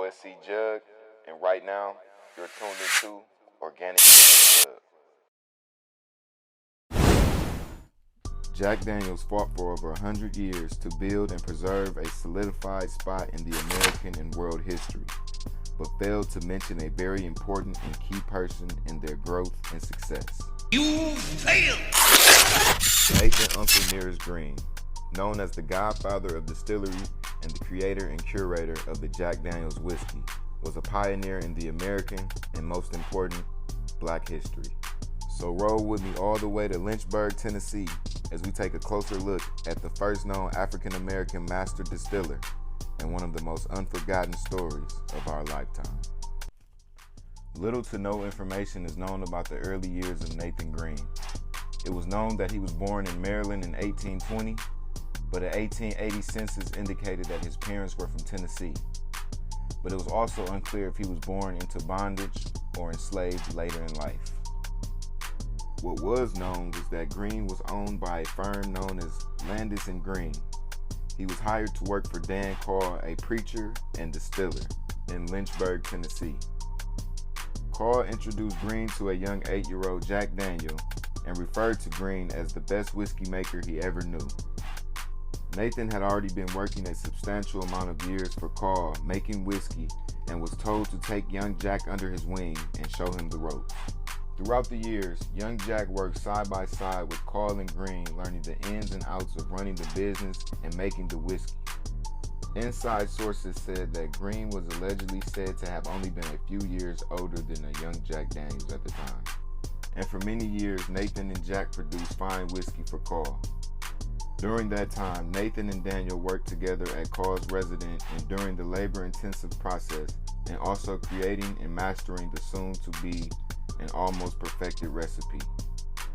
OSC Jug, and right now, you're tuned into Organic Club. Jack Daniels fought for over 100 years to build and preserve a solidified spot in the American and world history, but failed to mention a very important and key person in their growth and success. You failed! Nathan Uncle Nearest Green, known as the godfather of distillery and the creator and curator of the Jack Daniels whiskey, was a pioneer in the American and, most important, Black history. So roll with me all the way to Lynchburg, Tennessee, as we take a closer look at the first known African-American master distiller and one of the most unforgotten stories of our lifetime. Little to no information is known about the early years of Nathan Green. It was known that he was born in Maryland in 1820, but a 1880 census indicated that his parents were from Tennessee. But it was also unclear if he was born into bondage or enslaved later in life. What was known was that Green was owned by a firm known as Landis and Green. He was hired to work for Dan Carl, a preacher and distiller in Lynchburg, Tennessee. Carl introduced Green to a young 8-year-old Jack Daniel and referred to Green as the best whiskey maker he ever knew. Nathan had already been working a substantial amount of years for Carl making whiskey and was told to take young Jack under his wing and show him the ropes. Throughout the years, young Jack worked side by side with Carl and Green, learning the ins and outs of running the business and making the whiskey. Inside sources said that Green was allegedly said to have only been a few years older than a young Jack Daniels at the time. And for many years, Nathan and Jack produced fine whiskey for Carl. During that time, Nathan and Daniel worked together at Carl's residence and during the labor-intensive process, and also creating and mastering the soon-to-be and almost perfected recipe.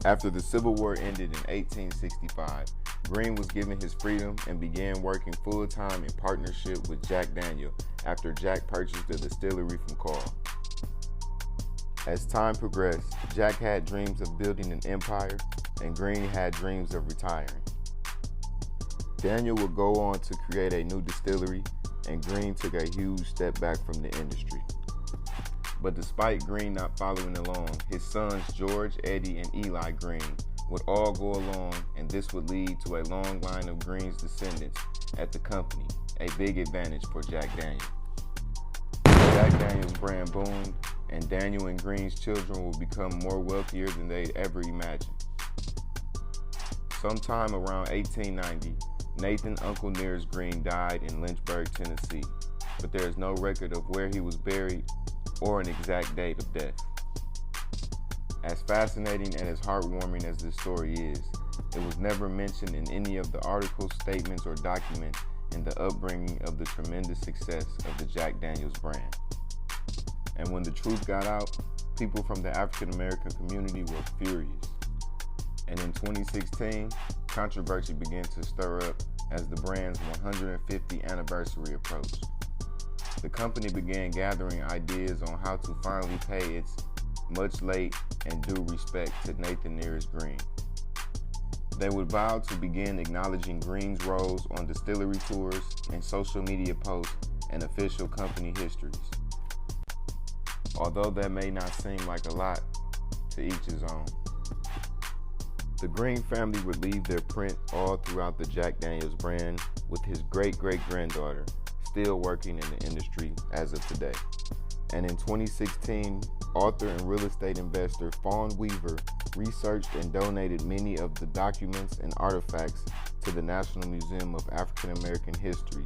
After the Civil War ended in 1865, Green was given his freedom and began working full-time in partnership with Jack Daniel after Jack purchased the distillery from Carl. As time progressed, Jack had dreams of building an empire, and Green had dreams of retiring. Daniel would go on to create a new distillery, and Green took a huge step back from the industry. But despite Green not following along, his sons George, Eddie, and Eli Green would all go along, and this would lead to a long line of Green's descendants at the company, a big advantage for Jack Daniel. Jack Daniel's brand boomed, and Daniel and Green's children would become more wealthier than they'd ever imagined. Sometime around 1890, Nathan Uncle Nearest Green died in Lynchburg, Tennessee, but there is no record of where he was buried or an exact date of death. As fascinating and as heartwarming as this story is, it was never mentioned in any of the articles, statements, or documents in the upbringing of the tremendous success of the Jack Daniels brand. And when the truth got out, people from the African American community were furious. And in 2016, controversy began to stir up as the brand's 150th anniversary approached. The company began gathering ideas on how to finally pay its much late and due respect to Nathan Nearest Green. They would vow to begin acknowledging Green's roles on distillery tours and social media posts and official company histories. Although that may not seem like a lot, to each his own. The Green family would leave their print all throughout the Jack Daniels brand, with his great-great-granddaughter still working in the industry as of today. And in 2016, author and real estate investor Fawn Weaver researched and donated many of the documents and artifacts to the National Museum of African American History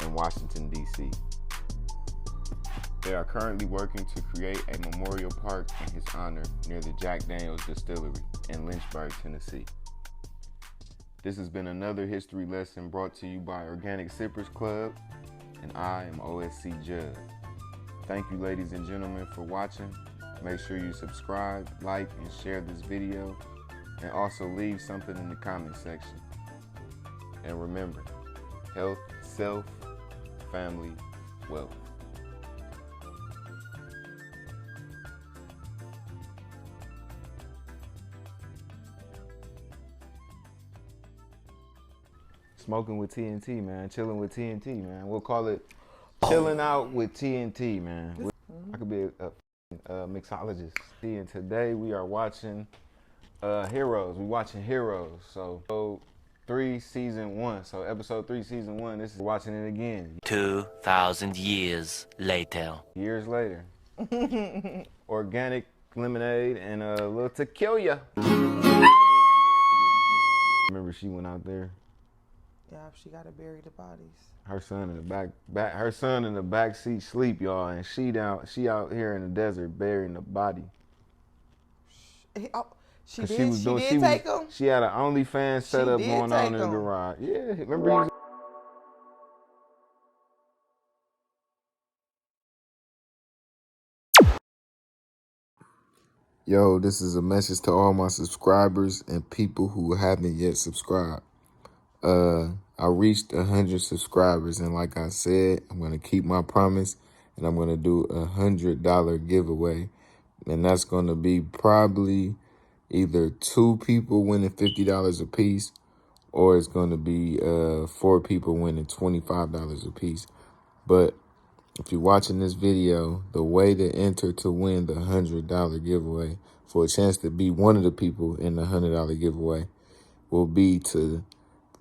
in Washington, D.C. They are currently working to create a memorial park in his honor near the Jack Daniels Distillery in Lynchburg, Tennessee. This has been another history lesson brought to you by Organic Sippers Club, and I am OSC Jug. Thank you, ladies and gentlemen, for watching. Make sure you subscribe, like, and share this video, and also leave something in the comment section. And remember, health, self, family, wealth. Smoking with TNT, man. Chilling with TNT, man. We'll call it Chilling out with TNT, man. I could be a mixologist. And today we are watching Heroes. We watching Heroes. So episode 3, season 1. So episode 3, season 1. This is watching it again. 2,000 years later. Years later. Organic lemonade and a little tequila. Remember she went out there. Yeah, she gotta bury the bodies. Her son in the back seat sleep, y'all, and she out here in the desert burying the body. She did take him? She had an OnlyFans setup going on in the garage. Yeah, remember Yo, this is a message to all my subscribers and people who haven't yet subscribed. I reached 100 subscribers, and like I said, I'm gonna keep my promise, and I'm gonna do a $100 giveaway, and that's gonna be probably either 2 people winning $50 a piece, or it's gonna be 4 people winning $25 a piece. But if you're watching this video, the way to enter to win the $100 giveaway for a chance to be one of the people in the $100 giveaway will be to,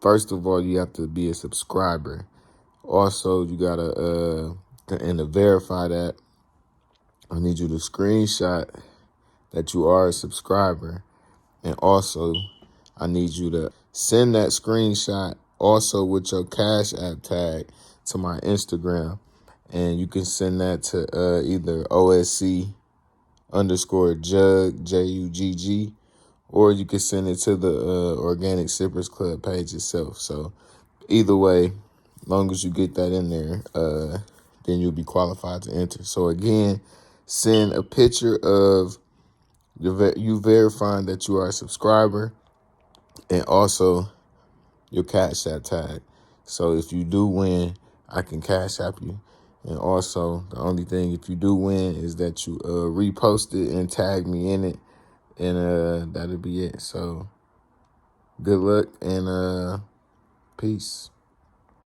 first of all, you have to be a subscriber. Also, you gotta, and to verify that, I need you to screenshot that you are a subscriber. And also, I need you to send that screenshot also with your Cash App tag to my Instagram. And you can send that to either OSC_Jug, JUGG, or you can send it to the Organic Sippers Club page itself. So either way, as long as you get that in there, then you'll be qualified to enter. So again, send a picture of you verifying that you are a subscriber, and also your Cash App tag. So if you do win, I can Cash App you. And also, the only thing, if you do win, is that you repost it and tag me in it, and that'll be it. So good luck and peace.